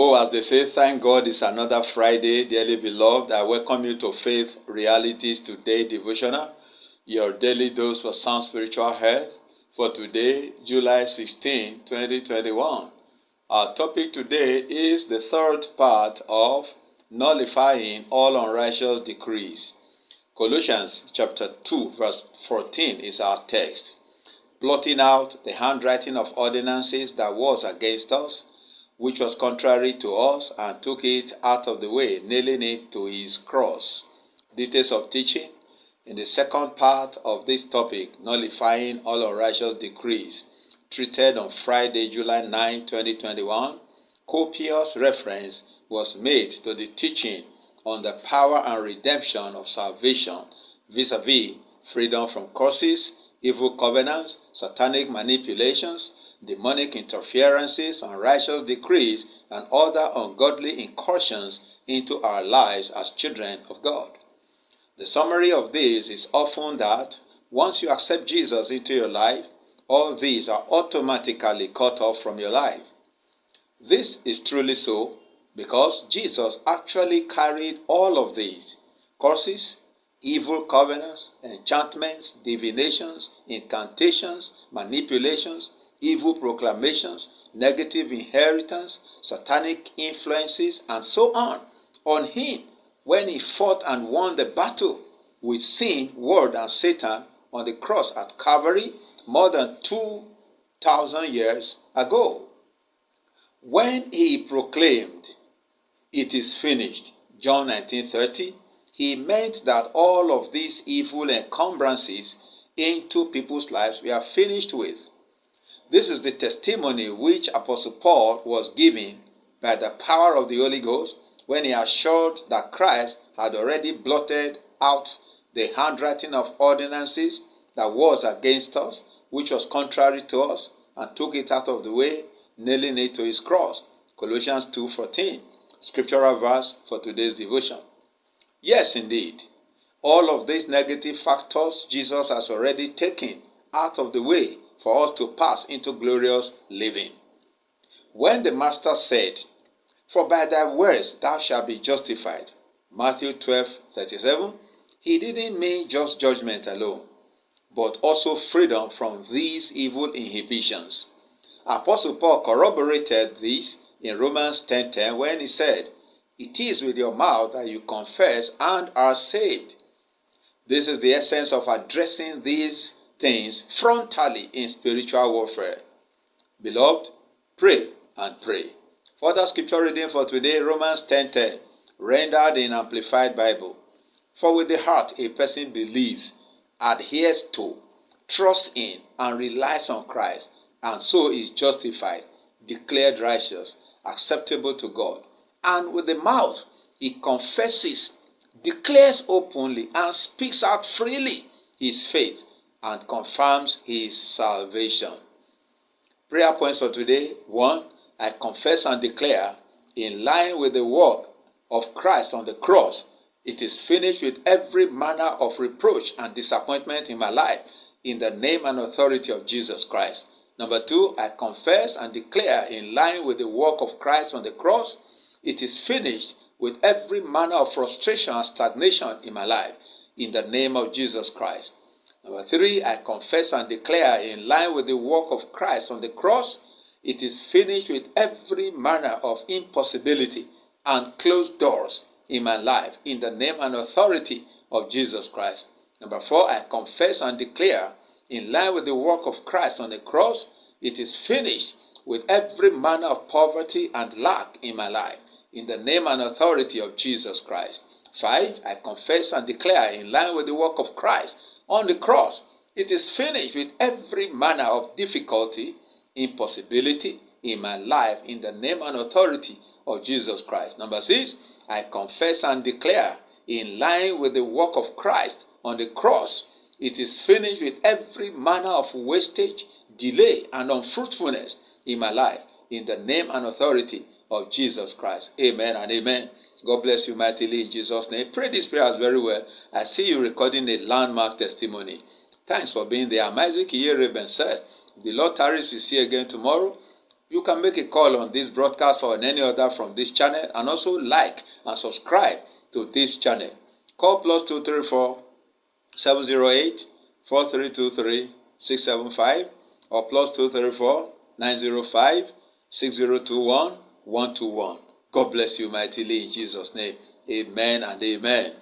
Oh, as they say, thank God it's another Friday, dearly beloved. I welcome you to Faith Realities Today Devotional, your daily dose for sound spiritual health for today, July 16, 2021. Our topic today is the third part of nullifying all unrighteous decrees. Colossians chapter 2 verse 14 is our text. Blotting out the handwriting of ordinances that was against us, which was contrary to us, and took it out of the way, nailing it to his cross. Details of teaching in the second part of this topic, nullifying all unrighteous decrees, treated on Friday, July 9, 2021. Copious reference was made to the teaching on the power and redemption of salvation vis-a-vis freedom from curses, evil covenants, satanic manipulations, demonic interferences, unrighteous decrees, and other ungodly incursions into our lives as children of God. The summary of this is often that once you accept Jesus into your life, all these are automatically cut off from your life. This is truly so because Jesus actually carried all of these curses, evil covenants, enchantments, divinations, incantations, manipulations, evil proclamations, negative inheritance, satanic influences, and so on him when he fought and won the battle with sin, world, and Satan on the cross at Calvary more than 2,000 years ago. When he proclaimed, "It is finished," John 19:30, he meant that all of these evil encumbrances into people's lives were finished with. This is the testimony which Apostle Paul was giving by the power of the Holy Ghost when he assured that Christ had already blotted out the handwriting of ordinances that was against us, which was contrary to us, and took it out of the way, nailing it to his cross. Colossians 2:14, scriptural verse for today's devotion. Yes, indeed, all of these negative factors Jesus has already taken out of the way for us to pass into glorious living. When the Master said, "For by thy words thou shalt be justified," Matthew 12:37, he didn't mean just judgment alone, but also freedom from these evil inhibitions. Apostle Paul corroborated this in Romans 10:10 when he said, "It is with your mouth that you confess and are saved." This is the essence of addressing these things frontally in spiritual warfare. Beloved, pray and pray. Further scripture reading for today, Romans 10:10, rendered in Amplified Bible. For with the heart a person believes, adheres to, trusts in, and relies on Christ, and so is justified, declared righteous, acceptable to God. And with the mouth he confesses, declares openly, and speaks out freely his faith, and confirms his salvation. Prayer points for today. 1. I confess and declare, in line with the work of Christ on the cross, it is finished with every manner of reproach and disappointment in my life, in the name and authority of Jesus Christ. Number 2, I confess and declare, in line with the work of Christ on the cross, it is finished with every manner of frustration and stagnation in my life, in the name of Jesus Christ. Number 3, I confess and declare, in line with the work of Christ on the cross, it is finished with every manner of impossibility and closed doors in my life, in the name and authority of Jesus Christ. Number 4, I confess and declare, in line with the work of Christ on the cross, it is finished with every manner of poverty and lack in my life, in the name and authority of Jesus Christ. 5, I confess and declare, in line with the work of Christ on the cross, it is finished with every manner of difficulty, impossibility in my life, in the name and authority of Jesus Christ. Number 6, I confess and declare, in line with the work of Christ on the cross, it is finished with every manner of wastage, delay, and unfruitfulness in my life, in the name and authority of Jesus Christ. Amen and amen. God bless you mightily in Jesus' name. Pray these prayers very well. I see you recording a landmark testimony. Thanks for being there. I'm Isaac Iyere Ben said, the Lord tarries, we see again tomorrow. You can make a call on this broadcast or on any other from this channel, and also like and subscribe to this channel. Call +234 708 4323 675 or +234 905 6021 121. God bless you mightily in Jesus' name. Amen and amen.